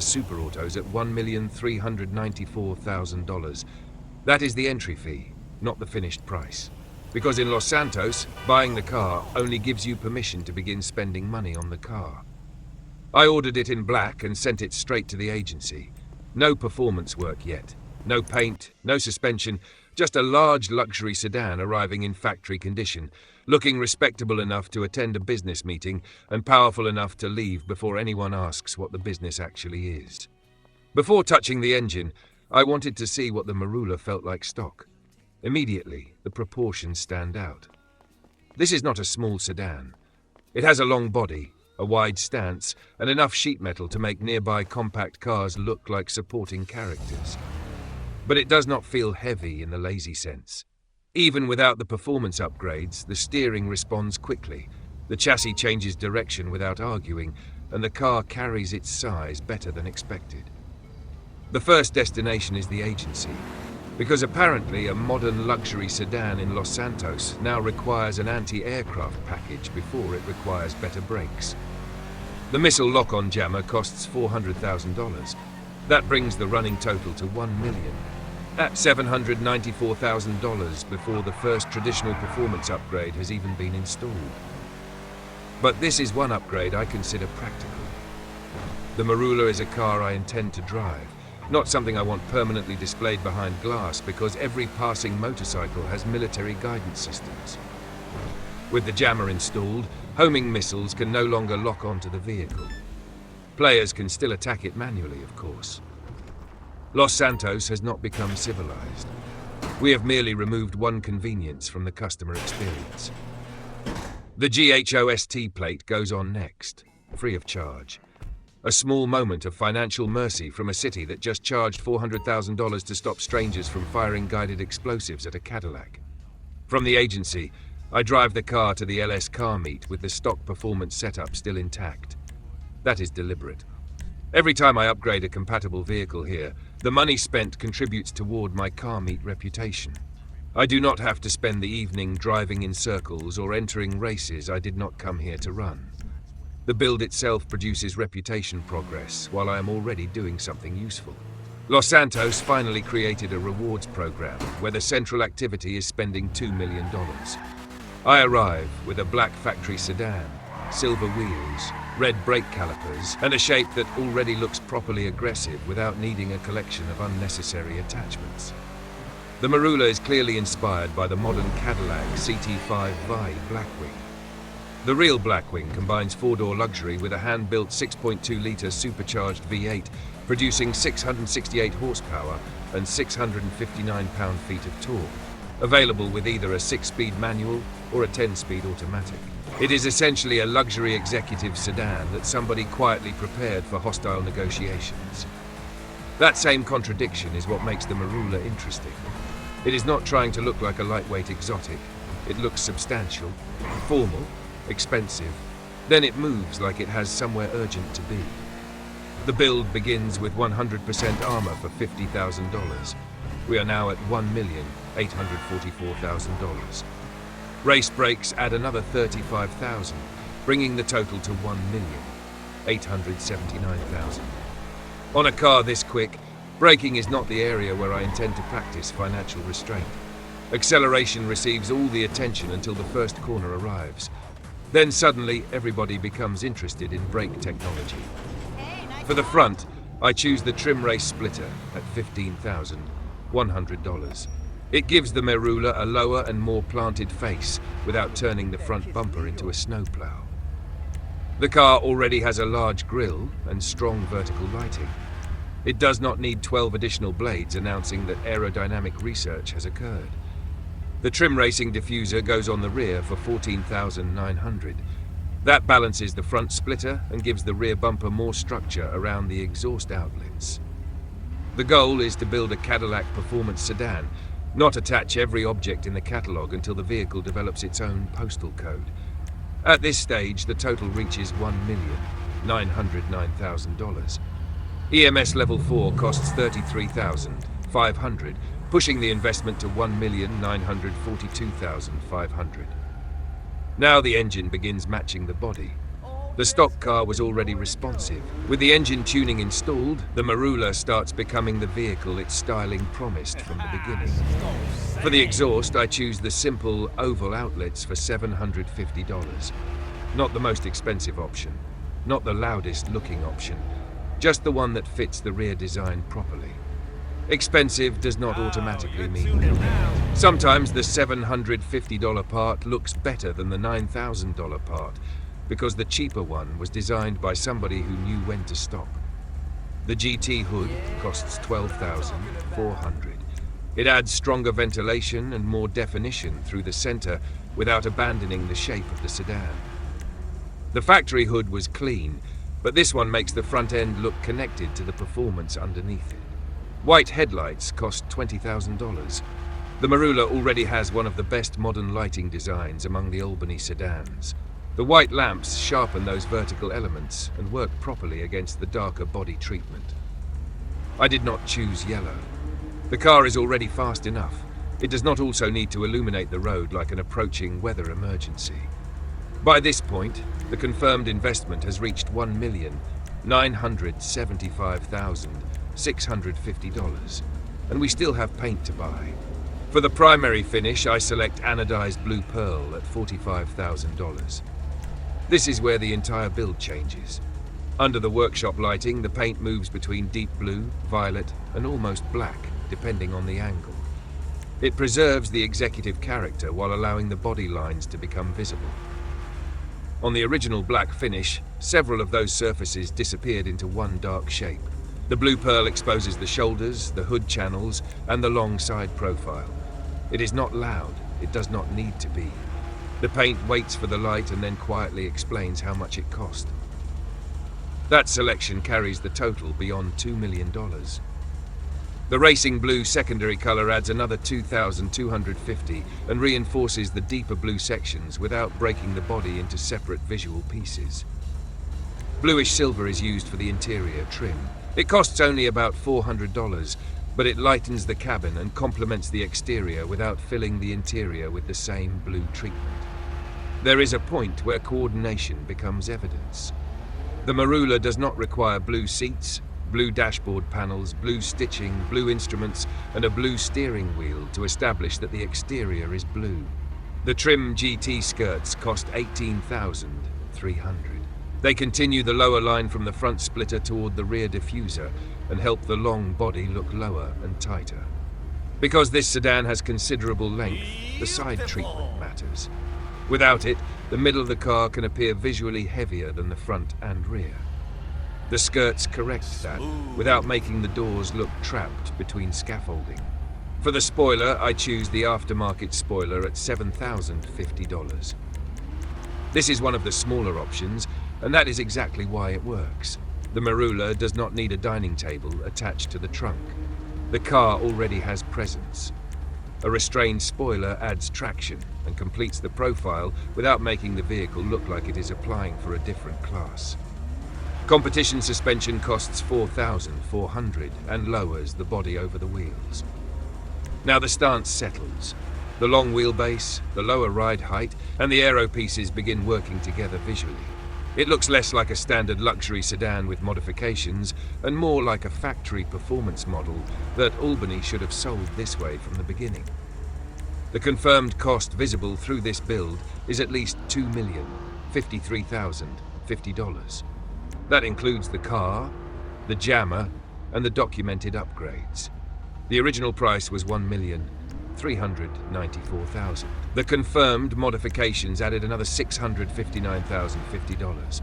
super autos at $1,394,000. That is the entry fee, not the finished price. Because in Los Santos, buying the car only gives you permission to begin spending money on the car. I ordered it in black and sent it straight to the agency. No performance work yet. No paint, no suspension, just a large luxury sedan arriving in factory condition, looking respectable enough to attend a business meeting and powerful enough to leave before anyone asks what the business actually is. Before touching the engine, I wanted to see what the Merula felt like stock. Immediately, the proportions stand out. This is not a small sedan. It has a long body, a wide stance, and enough sheet metal to make nearby compact cars look like supporting characters. But it does not feel heavy in the lazy sense. Even without the performance upgrades, the steering responds quickly, the chassis changes direction without arguing, and the car carries its size better than expected. The first destination is the agency, because apparently a modern luxury sedan in Los Santos now requires an anti-aircraft package before it requires better brakes. The missile lock-on jammer costs $400,000. That brings the running total to $1 million. At $794,000 before the first traditional performance upgrade has even been installed. But this is one upgrade I consider practical. The Merula is a car I intend to drive, not something I want permanently displayed behind glass because every passing motorcycle has military guidance systems. With the jammer installed, homing missiles can no longer lock onto the vehicle. Players can still attack it manually, of course. Los Santos has not become civilized. We have merely removed one convenience from the customer experience. The GHOST plate goes on next, free of charge. A small moment of financial mercy from a city that just charged $400,000 to stop strangers from firing guided explosives at a Cadillac. From the agency, I drive the car to the LS car meet with the stock performance setup still intact. That is deliberate. Every time I upgrade a compatible vehicle here, the money spent contributes toward my car meet reputation. I do not have to spend the evening driving in circles or entering races I did not come here to run. The build itself produces reputation progress while I am already doing something useful. Los Santos finally created a rewards program where the central activity is spending $2 million. I arrive with a black factory sedan, silver wheels, red brake calipers, and a shape that already looks properly aggressive without needing a collection of unnecessary attachments. The Merula is clearly inspired by the modern Cadillac CT5 Vi Blackwing. The real Blackwing combines four-door luxury with a hand-built 6.2-litre supercharged V8, producing 668 horsepower and 659 pound-feet of torque, available with either a 6-speed manual or a 10-speed automatic. It is essentially a luxury executive sedan that somebody quietly prepared for hostile negotiations. That same contradiction is what makes the Merula interesting. It is not trying to look like a lightweight exotic. It looks substantial, formal, expensive. Then it moves like it has somewhere urgent to be. The build begins with 100% armor for $50,000. We are now at $1,844,000. Race brakes add another $35,000, bringing the total to $1,879,000. On a car this quick, braking is not the area where I intend to practice financial restraint. Acceleration receives all the attention until the first corner arrives. Then suddenly, everybody becomes interested in brake technology. For the front, I choose the trim race splitter at $15,100. It gives the Merula a lower and more planted face without turning the front bumper into a snowplow. The car already has a large grille and strong vertical lighting. It does not need 12 additional blades announcing that aerodynamic research has occurred. The trim racing diffuser goes on the rear for $14,900. That balances the front splitter and gives the rear bumper more structure around the exhaust outlets. The goal is to build a Cadillac performance sedan, not attach every object in the catalogue until the vehicle develops its own postal code. At this stage, the total reaches $1,909,000. EMS Level 4 costs $33,500, pushing the investment to $1,942,500. Now the engine begins matching the body. The stock car was already responsive. With the engine tuning installed, the Merula starts becoming the vehicle its styling promised from the beginning. For the exhaust, I choose the simple oval outlets for $750. Not the most expensive option, not the loudest looking option, just the one that fits the rear design properly. Expensive does not automatically mean correct. Sometimes the $750 part looks better than the $9,000 part, because the cheaper one was designed by somebody who knew when to stop. The GT hood costs $12,400. It adds stronger ventilation and more definition through the center without abandoning the shape of the sedan. The factory hood was clean, but this one makes the front end look connected to the performance underneath it. White headlights cost $20,000. The Merula already has one of the best modern lighting designs among the Albany sedans. The white lamps sharpen those vertical elements and work properly against the darker body treatment. I did not choose yellow. The car is already fast enough. It does not also need to illuminate the road like an approaching weather emergency. By this point, the confirmed investment has reached $1,975,650, and we still have paint to buy. For the primary finish, I select anodized blue pearl at $45,000. This is where the entire build changes. Under the workshop lighting, the paint moves between deep blue, violet, and almost black, depending on the angle. It preserves the executive character while allowing the body lines to become visible. On the original black finish, several of those surfaces disappeared into one dark shape. The blue pearl exposes the shoulders, the hood channels, and the long side profile. It is not loud, it does not need to be. The paint waits for the light and then quietly explains how much it cost. That selection carries the total beyond $2 million. The racing blue secondary color adds another $2,250 and reinforces the deeper blue sections without breaking the body into separate visual pieces. Bluish silver is used for the interior trim. It costs only about $400, but it lightens the cabin and complements the exterior without filling the interior with the same blue treatment. There is a point where coordination becomes evidence. The Merula does not require blue seats, blue dashboard panels, blue stitching, blue instruments, and a blue steering wheel to establish that the exterior is blue. The trim GT skirts cost $18,300. They continue the lower line from the front splitter toward the rear diffuser and help the long body look lower and tighter. Because this sedan has considerable length, the side treatment matters. Without it, the middle of the car can appear visually heavier than the front and rear. The skirts correct that, without making the doors look trapped between scaffolding. For the spoiler, I choose the aftermarket spoiler at $7,050. This is one of the smaller options, and that is exactly why it works. The Merula does not need a dining table attached to the trunk. The car already has presence. A restrained spoiler adds traction and completes the profile without making the vehicle look like it is applying for a different class. Competition suspension costs $4,400 and lowers the body over the wheels. Now the stance settles. The long wheelbase, the lower ride height, and the aero pieces begin working together visually. It looks less like a standard luxury sedan with modifications and more like a factory performance model that Albany should have sold this way from the beginning. The confirmed cost visible through this build is at least $2,053,050. That includes the car, the jammer, and the documented upgrades. The original price was $1,394,000. The confirmed modifications added another $659,050.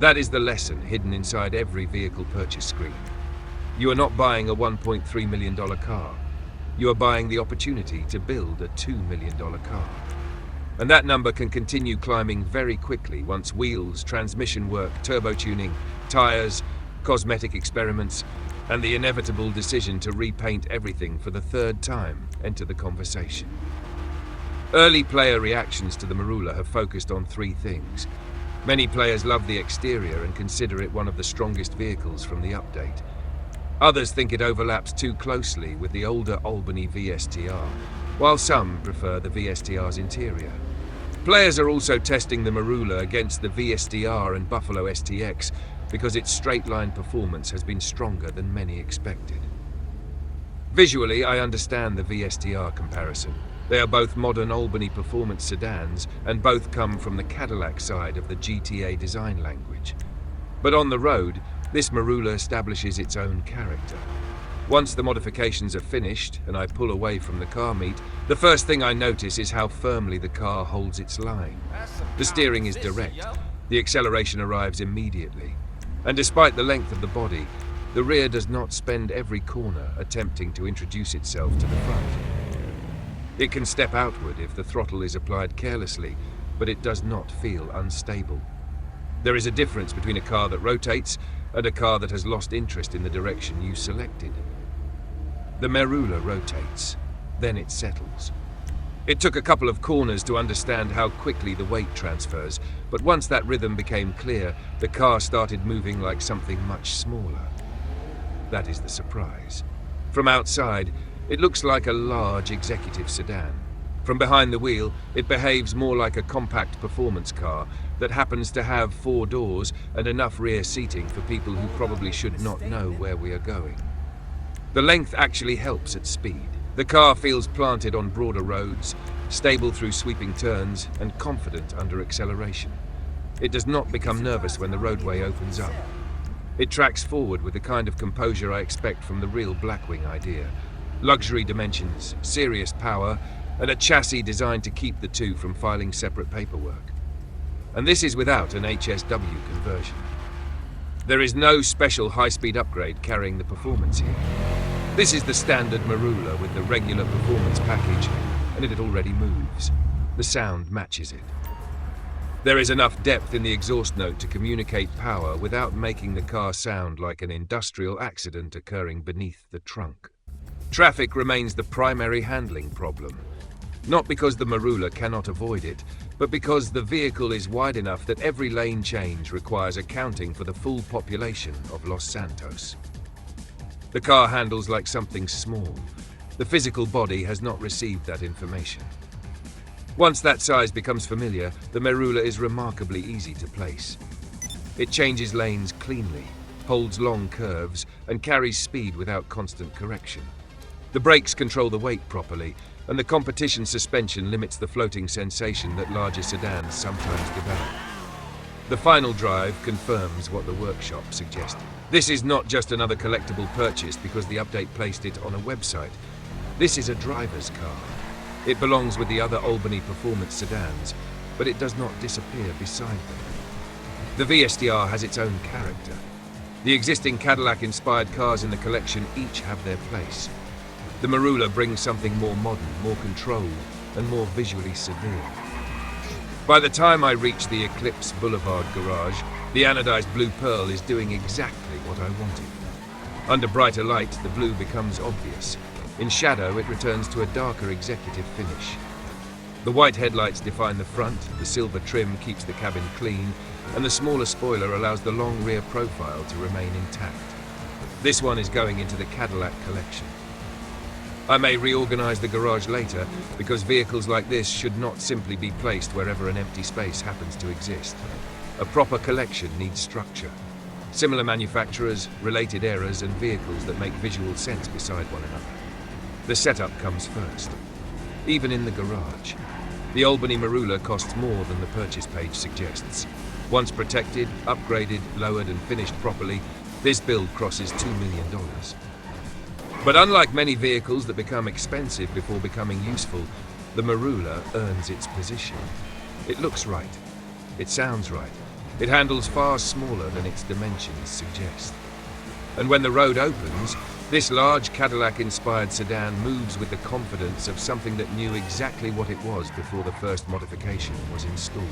That is the lesson hidden inside every vehicle purchase screen. You are not buying a $1.3 million car. You are buying the opportunity to build a $2 million car. And that number can continue climbing very quickly once wheels, transmission work, turbo tuning, tires, cosmetic experiments, and the inevitable decision to repaint everything for the third time enter the conversation. Early player reactions to the Merula have focused on three things. Many players love the exterior and consider it one of the strongest vehicles from the update. Others think it overlaps too closely with the older Albany V.S.T.A, while some prefer the V.S.T.A's interior. Players are also testing the Merula against the D.S.E.A and Buffalo STX because its straight-line performance has been stronger than many expected. Visually, I understand the D.S.E.A comparison. They are both modern Albany performance sedans, and both come from the Cadillac side of the GTA design language. But on the road, this Merula establishes its own character. Once the modifications are finished and I pull away from the car meet, the first thing I notice is how firmly the car holds its line. The steering is direct, the acceleration arrives immediately, and despite the length of the body, the rear does not spend every corner attempting to introduce itself to the front. It can step outward if the throttle is applied carelessly, but it does not feel unstable. There is a difference between a car that rotates and a car that has lost interest in the direction you selected. The Merula rotates, then it settles. It took a couple of corners to understand how quickly the weight transfers, but once that rhythm became clear, the car started moving like something much smaller. That is the surprise. From outside, it looks like a large executive sedan. From behind the wheel, it behaves more like a compact performance car that happens to have 4 doors and enough rear seating for people who probably should not know where we are going. The length actually helps at speed. The car feels planted on broader roads, stable through sweeping turns, and confident under acceleration. It does not become nervous when the roadway opens up. It tracks forward with the kind of composure I expect from the real Blackwing idea. Luxury dimensions, serious power, and a chassis designed to keep the two from filing separate paperwork. And this is without an HSW conversion. There is no special high-speed upgrade carrying the performance here. This is the standard Merula with the regular performance package, and it already moves. The sound matches it. There is enough depth in the exhaust note to communicate power without making the car sound like an industrial accident occurring beneath the trunk. Traffic remains the primary handling problem. Not because the Merula cannot avoid it, but because the vehicle is wide enough that every lane change requires accounting for the full population of Los Santos. The car handles like something small. The physical body has not received that information. Once that size becomes familiar, the Merula is remarkably easy to place. It changes lanes cleanly, holds long curves, and carries speed without constant correction. The brakes control the weight properly, and the competition suspension limits the floating sensation that larger sedans sometimes develop. The final drive confirms what the workshop suggested. This is not just another collectible purchase because the update placed it on a website. This is a driver's car. It belongs with the other Albany performance sedans, but it does not disappear beside them. The D.S.E.A has its own character. The existing Cadillac-inspired cars in the collection each have their place. The Merula brings something more modern, more controlled, and more visually severe. By the time I reach the Eclipse Boulevard garage, the anodized blue pearl is doing exactly what I wanted. Under brighter light, the blue becomes obvious. In shadow, it returns to a darker executive finish. The white headlights define the front, the silver trim keeps the cabin clean, and the smaller spoiler allows the long rear profile to remain intact. This one is going into the Cadillac collection. I may reorganize the garage later, because vehicles like this should not simply be placed wherever an empty space happens to exist. A proper collection needs structure. Similar manufacturers, related eras, and vehicles that make visual sense beside one another. The setup comes first. Even in the garage. The Albany Merula costs more than the purchase page suggests. Once protected, upgraded, lowered, and finished properly, this build crosses $2 million. But unlike many vehicles that become expensive before becoming useful, the Merula earns its position. It looks right. It sounds right. It handles far smaller than its dimensions suggest. And when the road opens, this large Cadillac-inspired sedan moves with the confidence of something that knew exactly what it was before the first modification was installed.